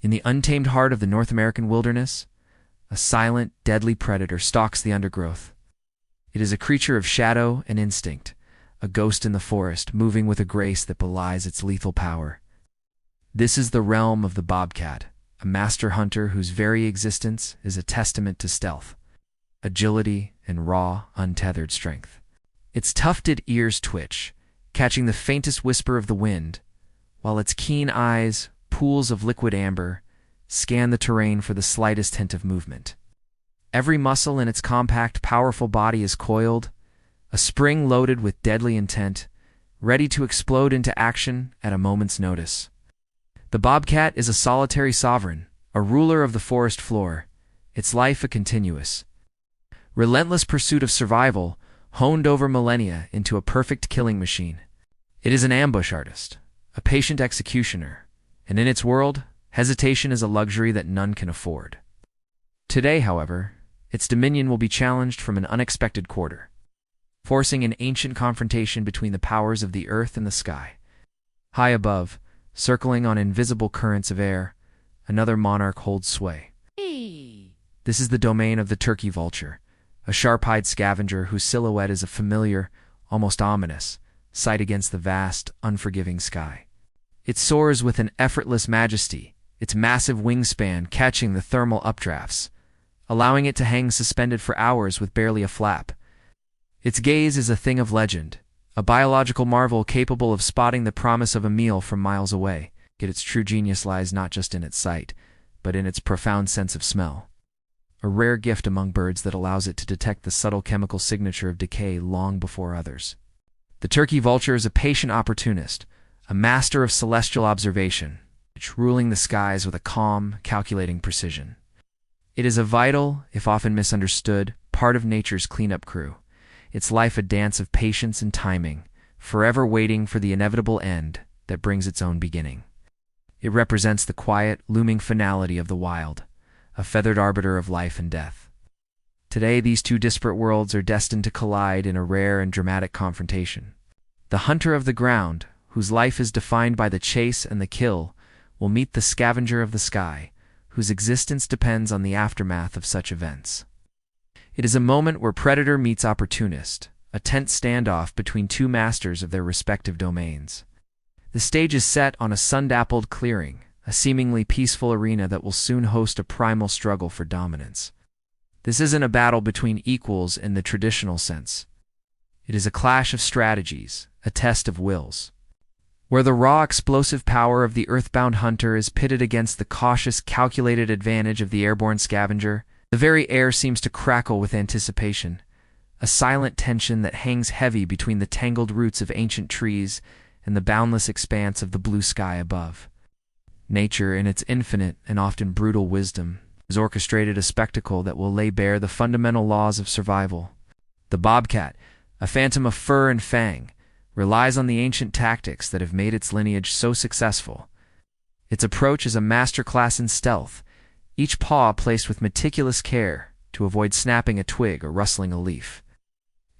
In the untamed heart of the North American wilderness, a silent, deadly predator stalks the undergrowth. It is a creature of shadow and instinct, a ghost in the forest, moving with a grace that belies its lethal power. This is the realm of the bobcat, a master hunter whose very existence is a testament to stealth, agility, and raw, untethered strength. Its tufted ears twitch, catching the faintest whisper of the wind, while its keen eyes, pools of liquid amber, scan the terrain for the slightest hint of movement. Every muscle in its compact, powerful body is coiled, a spring loaded with deadly intent, ready to explode into action at a moment's notice. The bobcat is a solitary sovereign, a ruler of the forest floor, its life a continuous, relentless pursuit of survival, honed over millennia into a perfect killing machine. It is an ambush artist, a patient executioner, and in its world, hesitation is a luxury that none can afford. Today, however, its dominion will be challenged from an unexpected quarter, forcing an ancient confrontation between the powers of the earth and the sky. High above, circling on invisible currents of air, another monarch holds sway. This is the domain of the turkey vulture, a sharp-eyed scavenger whose silhouette is a familiar, almost ominous, sight against the vast, unforgiving sky. It soars with an effortless majesty, its massive wingspan catching the thermal updrafts, allowing it to hang suspended for hours with barely a flap. Its gaze is a thing of legend, a biological marvel capable of spotting the promise of a meal from miles away. Yet its true genius lies not just in its sight, but in its profound sense of smell, a rare gift among birds that allows it to detect the subtle chemical signature of decay long before others. The turkey vulture is a patient opportunist, a master of celestial observation, ruling the skies with a calm, calculating precision. It is a vital, if often misunderstood, part of nature's cleanup crew, its life a dance of patience and timing, forever waiting for the inevitable end that brings its own beginning. It represents the quiet, looming finality of the wild, a feathered arbiter of life and death. Today, these two disparate worlds are destined to collide in a rare and dramatic confrontation. The hunter of the ground, whose life is defined by the chase and the kill, will meet the scavenger of the sky, whose existence depends on the aftermath of such events. It is a moment where predator meets opportunist, a tense standoff between two masters of their respective domains. The stage is set on a sun-dappled clearing, a seemingly peaceful arena that will soon host a primal struggle for dominance. This isn't a battle between equals in the traditional sense. It is a clash of strategies, a test of wills, where the raw, explosive power of the earthbound hunter is pitted against the cautious, calculated advantage of the airborne scavenger. The very air seems to crackle with anticipation, a silent tension that hangs heavy between the tangled roots of ancient trees and the boundless expanse of the blue sky above. Nature, in its infinite and often brutal wisdom, has orchestrated a spectacle that will lay bare the fundamental laws of survival. The bobcat, a phantom of fur and fang, relies on the ancient tactics that have made its lineage so successful. Its approach is a masterclass in stealth, each paw placed with meticulous care to avoid snapping a twig or rustling a leaf.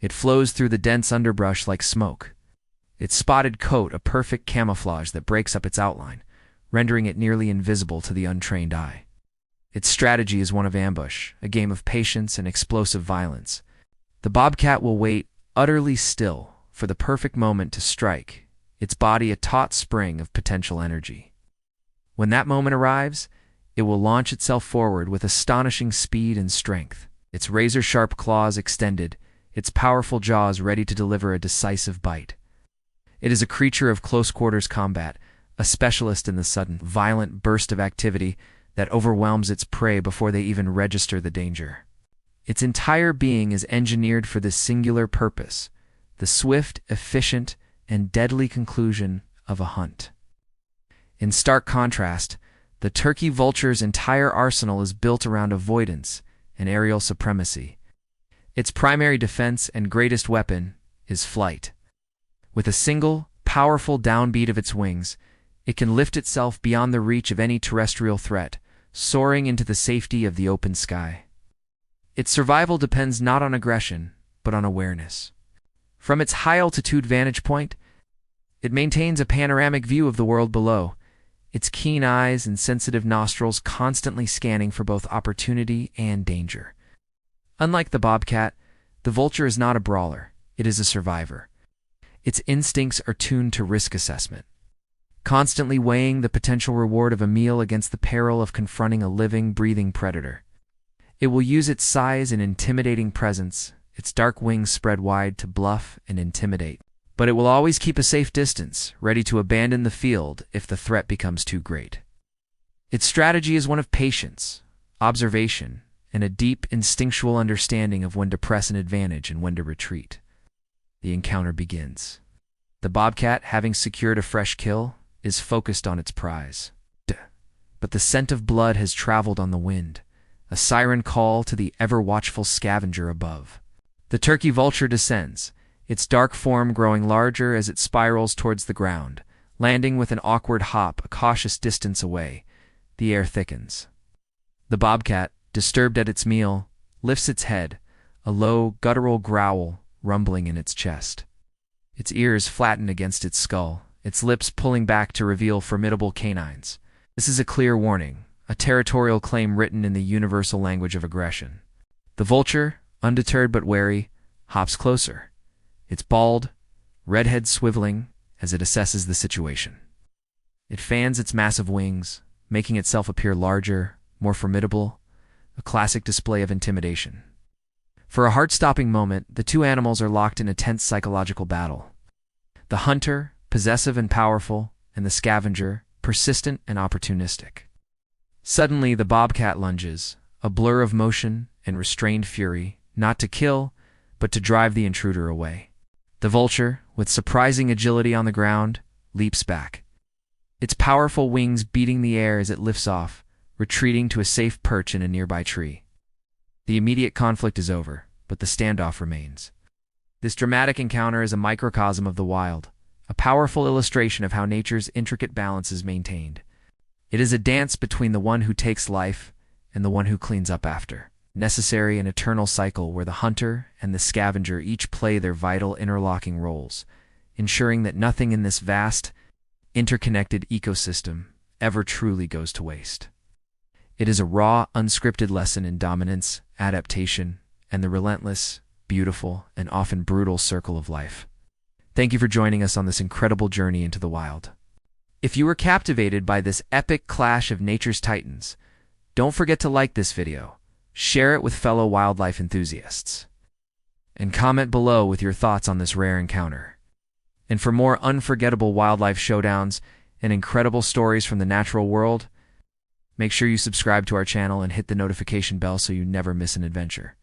It flows through the dense underbrush like smoke, its spotted coat a perfect camouflage that breaks up its outline, rendering it nearly invisible to the untrained eye. Its strategy is one of ambush, a game of patience and explosive violence. The bobcat will wait, utterly still, for the perfect moment to strike, its body a taut spring of potential energy. When that moment arrives, it will launch itself forward with astonishing speed and strength, its razor-sharp claws extended, its powerful jaws ready to deliver a decisive bite. It is a creature of close-quarters combat, a specialist in the sudden, violent burst of activity that overwhelms its prey before they even register the danger. Its entire being is engineered for this singular purpose, the swift, efficient, and deadly conclusion of a hunt. In stark contrast, the turkey vulture's entire arsenal is built around avoidance and aerial supremacy. Its primary defense and greatest weapon is flight. With a single, powerful downbeat of its wings, it can lift itself beyond the reach of any terrestrial threat, soaring into the safety of the open sky. Its survival depends not on aggression, but on awareness. From its high-altitude vantage point, it maintains a panoramic view of the world below, its keen eyes and sensitive nostrils constantly scanning for both opportunity and danger. Unlike the bobcat, the vulture is not a brawler, it is a survivor. Its instincts are tuned to risk assessment, constantly weighing the potential reward of a meal against the peril of confronting a living, breathing predator. It will use its size and intimidating presence, its dark wings spread wide, to bluff and intimidate. But it will always keep a safe distance, ready to abandon the field if the threat becomes too great. Its strategy is one of patience, observation, and a deep instinctual understanding of when to press an advantage and when to retreat. The encounter begins. The bobcat, having secured a fresh kill, is focused on its prize. But the scent of blood has traveled on the wind, a siren call to the ever-watchful scavenger above. The turkey vulture descends, its dark form growing larger as it spirals towards the ground, landing with an awkward hop a cautious distance away. The air thickens. The bobcat, disturbed at its meal, lifts its head, a low, guttural growl rumbling in its chest. Its ears flatten against its skull, its lips pulling back to reveal formidable canines. This is a clear warning, a territorial claim written in the universal language of aggression. The vulture, undeterred but wary, hops closer, its bald, red head swiveling as it assesses the situation. It fans its massive wings, making itself appear larger, more formidable, a classic display of intimidation. For a heart-stopping moment, the two animals are locked in a tense psychological battle. The hunter, possessive and powerful, and the scavenger, persistent and opportunistic. Suddenly, the bobcat lunges, a blur of motion and restrained fury, not to kill, but to drive the intruder away. The vulture, with surprising agility on the ground, leaps back, its powerful wings beating the air as it lifts off, retreating to a safe perch in a nearby tree. The immediate conflict is over, but the standoff remains. This dramatic encounter is a microcosm of the wild, a powerful illustration of how nature's intricate balance is maintained. It is a dance between the one who takes life and the one who cleans up after. Necessary and eternal cycle where the hunter and the scavenger each play their vital interlocking roles, ensuring that nothing in this vast, interconnected ecosystem ever truly goes to waste. It is a raw, unscripted lesson in dominance, adaptation, and the relentless, beautiful, and often brutal circle of life. Thank you for joining us on this incredible journey into the wild. If you were captivated by this epic clash of nature's titans, don't forget to like this video, share it with fellow wildlife enthusiasts, and comment below with your thoughts on this rare encounter. And for more unforgettable wildlife showdowns and incredible stories from the natural world, make sure you subscribe to our channel and hit the notification bell so you never miss an adventure.